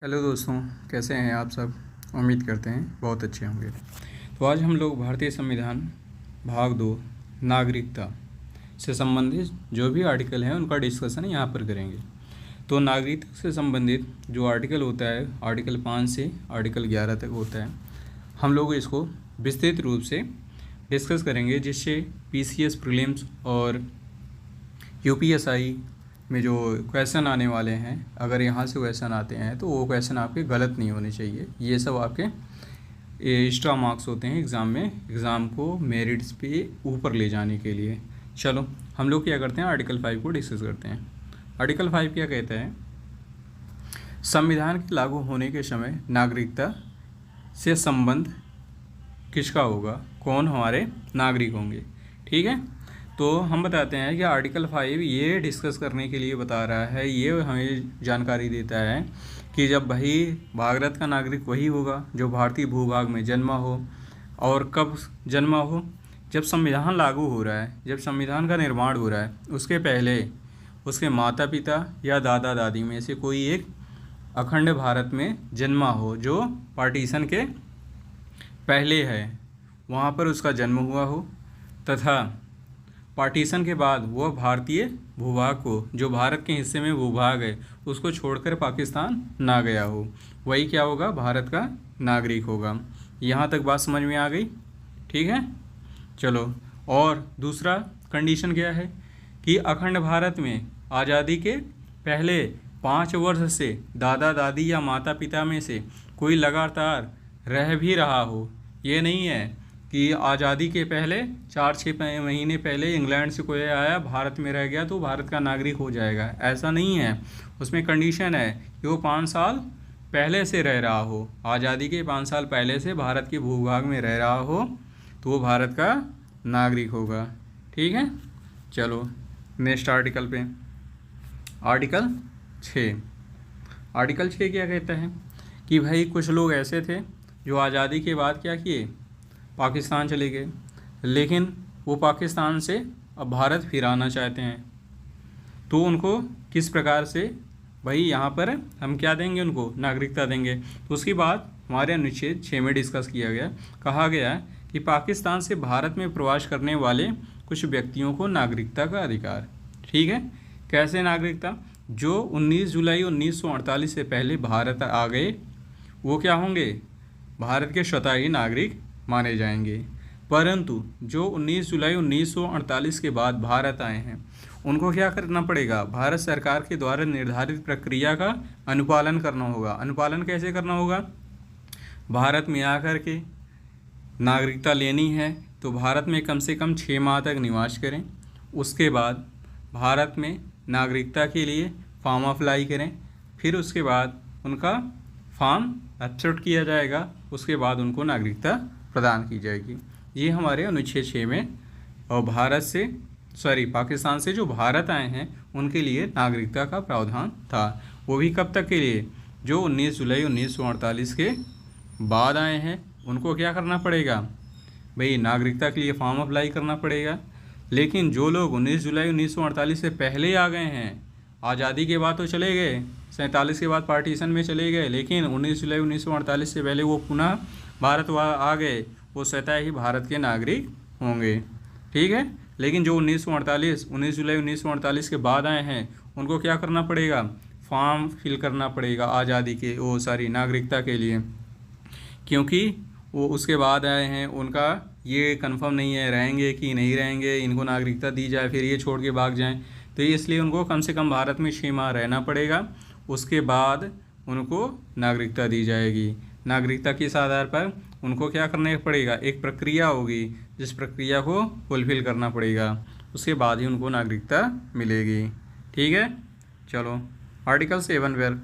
Hello दोस्तों, कैसे हैं आप सब। उम्मीद करते हैं बहुत अच्छे होंगे। तो आज हम लोग भारतीय संविधान भाग 2 नागरिकता से संबंधित जो भी आर्टिकल हैं उनका डिस्कशन यहाँ पर करेंगे। तो नागरिकता से संबंधित जो आर्टिकल होता है आर्टिकल 5 से आर्टिकल 11 तक होता है। हम लोग इसको विस्तृत रूप से डिस्कस करेंगे, जिससे पीसीएस प्रीलिम्स और यूपीएसआई में जो क्वेश्चन आने वाले हैं, अगर यहाँ से क्वेश्चन आते हैं तो वो क्वेश्चन आपके गलत नहीं होने चाहिए। ये सब आपके एक्स्ट्रा मार्क्स होते हैं एग्ज़ाम में, एग्ज़ाम को मेरिट्स पे ऊपर ले जाने के लिए। चलो हम लोग क्या करते हैं, आर्टिकल 5 को डिस्कस करते हैं। आर्टिकल 5 क्या कहता है, संविधान के लागू होने के समय नागरिकता से संबंध किसका होगा, कौन हमारे नागरिक होंगे। ठीक है, तो हम बताते हैं कि आर्टिकल 5 ये डिस्कस करने के लिए बता रहा है, ये हमें जानकारी देता है कि जब भाई भारत का नागरिक वही होगा जो भारतीय भूभाग में जन्मा हो। और कब जन्मा हो, जब संविधान लागू हो रहा है, जब संविधान का निर्माण हो रहा है, उसके पहले उसके माता पिता या दादा दादी में से कोई एक अखंड भारत में जन्मा हो, जो पार्टीशन के पहले है, वहाँ पर उसका जन्म हुआ हो, तथा पार्टीशन के बाद वह भारतीय भूभाग को, जो भारत के हिस्से में भूभाग है, उसको छोड़कर पाकिस्तान ना गया हो, वही क्या होगा, भारत का नागरिक होगा। यहाँ तक बात समझ में आ गई। ठीक है, चलो। और दूसरा कंडीशन क्या है कि अखंड भारत में आज़ादी के पहले 5 वर्ष से दादा दादी या माता पिता में से कोई लगातार रह भी रहा हो। ये नहीं है कि आज़ादी के पहले 4-6 महीने पहले इंग्लैंड से कोई आया, भारत में रह गया तो भारत का नागरिक हो जाएगा, ऐसा नहीं है। उसमें कंडीशन है कि वो 5 साल पहले से रह रहा हो, आज़ादी के 5 साल पहले से भारत के भूभाग में रह रहा हो, तो वो भारत का नागरिक होगा। ठीक है, चलो नेक्स्ट आर्टिकल पे। आर्टिकल 6। आर्टिकल 6 क्या कहता है कि भाई कुछ लोग ऐसे थे जो आज़ादी के बाद क्या किए, पाकिस्तान चले गए, लेकिन वो पाकिस्तान से अब भारत फिर आना चाहते हैं। तो उनको किस प्रकार से भाई यहाँ पर हम क्या देंगे, उनको नागरिकता देंगे। तो उसकी बात हमारे अनुच्छेद 6 में डिस्कस किया गया। कहा गया कि पाकिस्तान से भारत में प्रवास करने वाले कुछ व्यक्तियों को नागरिकता का अधिकार। ठीक है, कैसे नागरिकता, जो 19 जुलाई 1948 से पहले भारत आ गए वो क्या होंगे, भारत के स्वतः नागरिक माने जाएंगे। परंतु जो 19 जुलाई 1948 के बाद भारत आए हैं, उनको क्या करना पड़ेगा, भारत सरकार के द्वारा निर्धारित प्रक्रिया का अनुपालन करना होगा। अनुपालन कैसे करना होगा, भारत में आकर के नागरिकता लेनी है तो भारत में कम से कम 6 माह तक निवास करें। उसके बाद भारत में नागरिकता के लिए फॉर्म अप्लाई करें, फिर उसके बाद उनका फॉर्म एक्सेप्ट किया जाएगा, उसके बाद उनको नागरिकता प्रदान की जाएगी। ये हमारे अनुच्छेद 6 में, और भारत से पाकिस्तान से जो भारत आए हैं उनके लिए नागरिकता का प्रावधान था। वो भी कब तक के लिए, जो 19 जुलाई 1948 के बाद आए हैं उनको क्या करना पड़ेगा भाई, नागरिकता के लिए फॉर्म अप्लाई करना पड़ेगा। लेकिन जो लोग 19 जुलाई 1948 से पहले आ गए हैं, आज़ादी के बाद तो चले गए, 47 के बाद पार्टीशन में चले गए, लेकिन 19 जुलाई 1948 से पहले वो पुनः भारत आ गए, वो स्वतः ही भारत के नागरिक होंगे। ठीक है, लेकिन जो 19 जुलाई 1948 के बाद आए हैं उनको क्या करना पड़ेगा, फॉर्म फिल करना पड़ेगा आज़ादी के नागरिकता के लिए, क्योंकि वो उसके बाद आए हैं, उनका ये कंफर्म नहीं है रहेंगे कि नहीं रहेंगे, इनको नागरिकता दी जाए फिर ये छोड़ के भाग जाएं, तो इसलिए उनको कम से कम भारत में 6 माह रहना पड़ेगा। उसके बाद उनको नागरिकता दी जाएगी। नागरिकता किस आधार पर, उनको क्या करना पड़ेगा, एक प्रक्रिया होगी जिस प्रक्रिया को फुलफिल करना पड़ेगा, उसके बाद ही उनको नागरिकता मिलेगी। ठीक है, चलो आर्टिकल 7 पर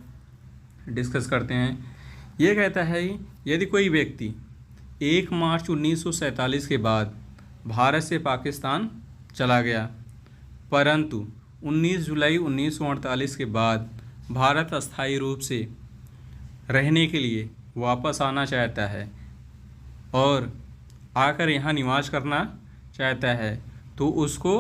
डिस्कस करते हैं। ये कहता है यदि कोई व्यक्ति 1 मार्च 1947 के बाद भारत से पाकिस्तान चला गया, परंतु 19 जुलाई 1948 के बाद भारत अस्थायी रूप से रहने के लिए वापस आना चाहता है और आकर यहाँ निवास करना चाहता है, तो उसको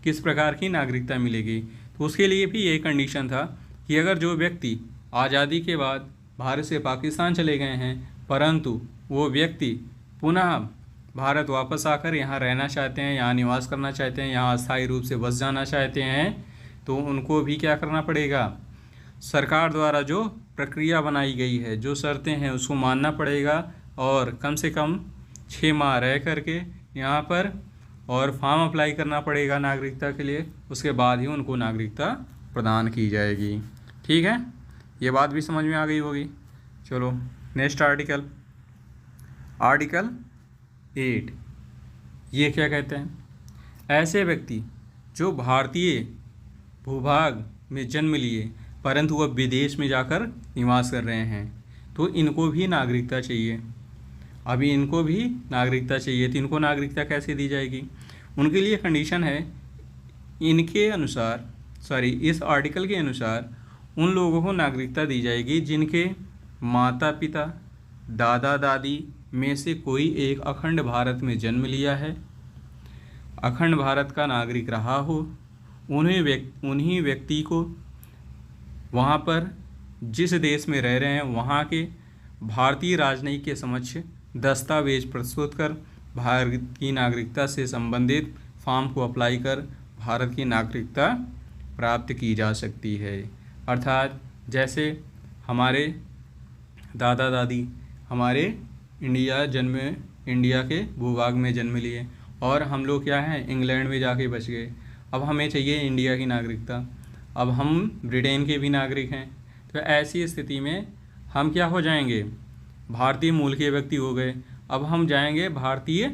किस प्रकार की नागरिकता मिलेगी। तो उसके लिए भी ये कंडीशन था कि अगर जो व्यक्ति आज़ादी के बाद भारत से पाकिस्तान चले गए हैं, परंतु वो व्यक्ति पुनः भारत वापस आकर यहाँ रहना चाहते हैं, यहाँ निवास करना चाहते हैं, यहाँ अस्थायी रूप से बस जाना चाहते हैं, तो उनको भी क्या करना पड़ेगा, सरकार द्वारा जो प्रक्रिया बनाई गई है, जो शर्तें हैं उसको मानना पड़ेगा और कम से कम 6 माह रह करके यहाँ पर और फॉर्म अप्लाई करना पड़ेगा नागरिकता के लिए। उसके बाद ही उनको नागरिकता प्रदान की जाएगी। ठीक है, ये बात भी समझ में आ गई होगी। चलो नेक्स्ट आर्टिकल 8। ये क्या कहते हैं, ऐसे व्यक्ति जो भारतीय भूभाग में जन्म लिए परंतु वह विदेश में जाकर निवास कर रहे हैं, तो इनको भी नागरिकता चाहिए। अभी इनको भी नागरिकता चाहिए, तो इनको नागरिकता कैसे दी जाएगी? उनके लिए कंडीशन है, इनके अनुसार इस आर्टिकल के अनुसार उन लोगों को नागरिकता दी जाएगी जिनके माता पिता दादा दादी में से कोई एक अखंड भारत में जन्म लिया है, अखंड भारत का नागरिक रहा हो, उन्हीं व्यक्ति को वहाँ पर जिस देश में रह रहे हैं वहाँ के भारतीय राजनयिक के समक्ष दस्तावेज प्रस्तुत कर भारत की नागरिकता से संबंधित फॉर्म को अप्लाई कर भारत की नागरिकता प्राप्त की जा सकती है। अर्थात जैसे हमारे दादा दादी हमारे इंडिया के भूभाग में जन्म लिए और हम लोग क्या हैं, इंग्लैंड में जाके बच गए, अब हमें चाहिए इंडिया की नागरिकता, अब हम ब्रिटेन के भी नागरिक हैं, तो ऐसी स्थिति में हम क्या हो जाएंगे, भारतीय मूल के व्यक्ति हो गए। अब हम जाएंगे भारतीय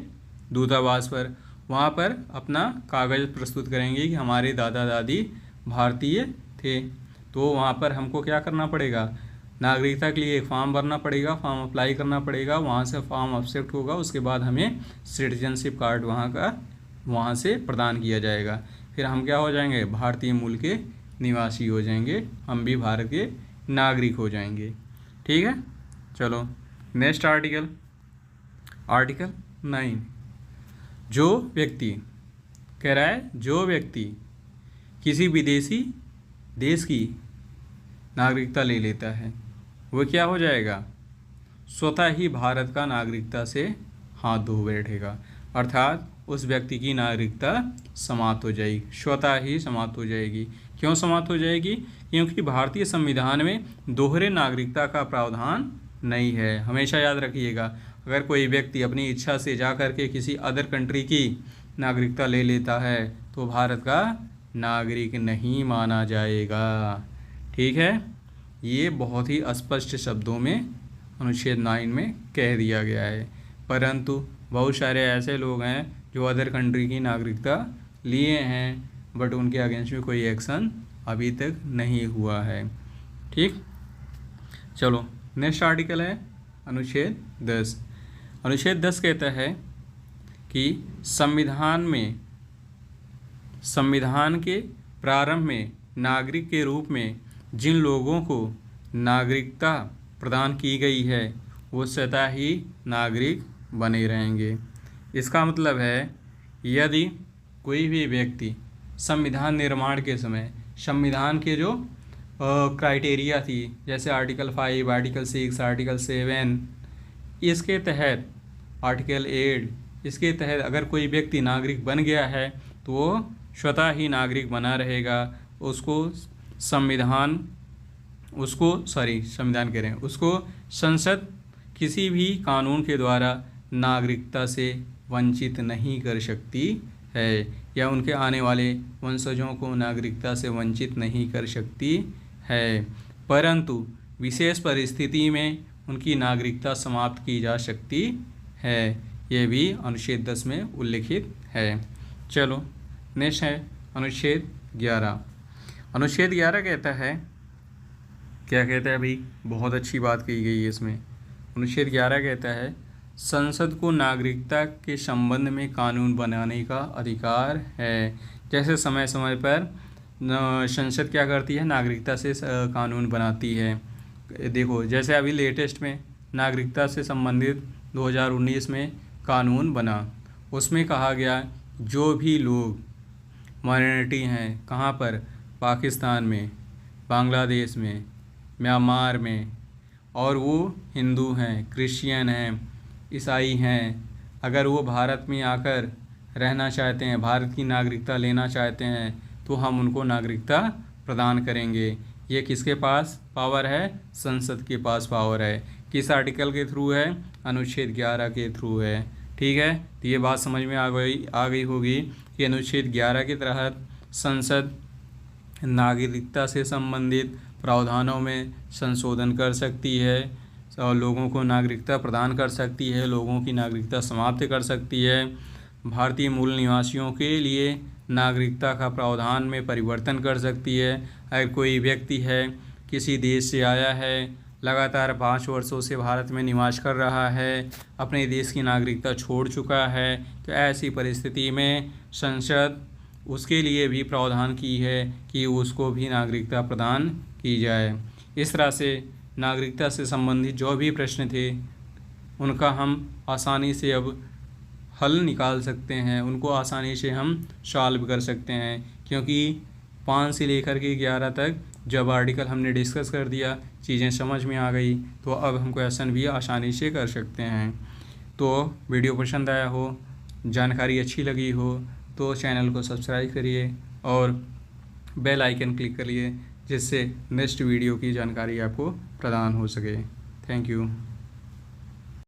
दूतावास पर, वहाँ पर अपना कागज़ प्रस्तुत करेंगे कि हमारे दादा दादी भारतीय थे, तो वहाँ पर हमको क्या करना पड़ेगा, नागरिकता के लिए एक फॉर्म भरना पड़ेगा, फॉर्म अप्लाई करना पड़ेगा, वहाँ से फॉर्म एक्सेप्ट होगा, उसके बाद हमें सिटीजनशिप कार्ड वहाँ से प्रदान किया जाएगा, फिर हम क्या हो जाएंगे, भारतीय मूल के निवासी हो जाएंगे, हम भी भारत के नागरिक हो जाएंगे। ठीक है, चलो नेक्स्ट आर्टिकल 9। जो व्यक्ति कह रहा है, जो व्यक्ति किसी विदेशी देश की नागरिकता ले लेता है वो क्या हो जाएगा, स्वतः ही भारत का नागरिकता से हाथ धो बैठेगा, अर्थात उस व्यक्ति की नागरिकता समाप्त हो जाएगी, स्वतः ही समाप्त हो जाएगी। क्यों समाप्त हो जाएगी? क्योंकि भारतीय संविधान में दोहरे नागरिकता का प्रावधान नहीं है। हमेशा याद रखिएगा, अगर कोई व्यक्ति अपनी इच्छा से जा कर के किसी अदर कंट्री की नागरिकता ले लेता है तो भारत का नागरिक नहीं माना जाएगा। ठीक है, ये बहुत ही स्पष्ट शब्दों में अनुच्छेद 9 में कह दिया गया है, परंतु बहुत सारे ऐसे लोग हैं जो अदर कंट्री की नागरिकता लिए हैं बट उनके अगेंस्ट में कोई एक्शन अभी तक नहीं हुआ है। ठीक, चलो नेक्स्ट आर्टिकल है अनुच्छेद 10। अनुच्छेद 10 कहता है कि संविधान के प्रारंभ में नागरिक के रूप में जिन लोगों को नागरिकता प्रदान की गई है वो स्वतः ही नागरिक बने रहेंगे। इसका मतलब है, यदि कोई भी व्यक्ति संविधान निर्माण के समय संविधान के जो क्राइटेरिया थी, जैसे आर्टिकल 5, आर्टिकल 6, आर्टिकल 7, इसके तहत आर्टिकल 8, इसके तहत अगर कोई व्यक्ति नागरिक बन गया है तो वो स्वतः ही नागरिक बना रहेगा। उसको संसद किसी भी कानून के द्वारा नागरिकता से वंचित नहीं कर सकती है, या उनके आने वाले वंशजों को नागरिकता से वंचित नहीं कर सकती है, परंतु विशेष परिस्थिति में उनकी नागरिकता समाप्त की जा सकती है। यह भी अनुच्छेद 10 में उल्लिखित है। चलो नेक्स्ट है अनुच्छेद 11। अनुच्छेद 11 कहता है, क्या कहता है भाई, बहुत अच्छी बात कही गई है इसमें। अनुच्छेद 11 कहता है, संसद को नागरिकता के संबंध में कानून बनाने का अधिकार है। जैसे समय समय पर संसद क्या करती है, नागरिकता से कानून बनाती है। देखो जैसे अभी लेटेस्ट में नागरिकता से संबंधित 2019 में कानून बना, उसमें कहा गया जो भी लोग माइनॉरिटी हैं, कहाँ पर, पाकिस्तान में, बांग्लादेश में, म्यांमार में और वो हिंदू हैं, क्रिश्चियन हैं, ईसाई हैं, अगर वो भारत में आकर रहना चाहते हैं, भारत की नागरिकता लेना चाहते हैं, तो हम उनको नागरिकता प्रदान करेंगे। ये किसके पास पावर है? संसद के पास पावर है। किस आर्टिकल के थ्रू है? अनुच्छेद 11 के थ्रू है। ठीक है, तो ये बात समझ में आ गई होगी कि अनुच्छेद 11 के तहत संसद नागरिकता से संबंधित प्रावधानों में संशोधन कर सकती है और लोगों को नागरिकता प्रदान कर सकती है, लोगों की नागरिकता समाप्त कर सकती है। भारतीय मूल निवासियों के लिए नागरिकता का प्रावधान में परिवर्तन कर सकती है। अगर कोई व्यक्ति है, किसी देश से आया है, लगातार 5 वर्षों से भारत में निवास कर रहा है, अपने देश की नागरिकता छोड़ चुका है, तो ऐसी परिस्थिति में संसद उसके लिए भी प्रावधान की है कि उसको भी नागरिकता प्रदान की जाए। इस तरह से नागरिकता से संबंधित जो भी प्रश्न थे उनका हम आसानी से अब हल निकाल सकते हैं, उनको आसानी से हम सॉल्व कर सकते हैं, क्योंकि 5 से लेकर के 11 तक जब आर्टिकल हमने डिस्कस कर दिया, चीज़ें समझ में आ गई, तो अब हम क्वेश्चन भी आसानी से कर सकते हैं। तो वीडियो पसंद आया हो, जानकारी अच्छी लगी हो, तो चैनल को सब्सक्राइब करिए और बेल आइकन क्लिक करिए, जिससे नेक्स्ट वीडियो की जानकारी आपको प्रदान हो सके। Thank you.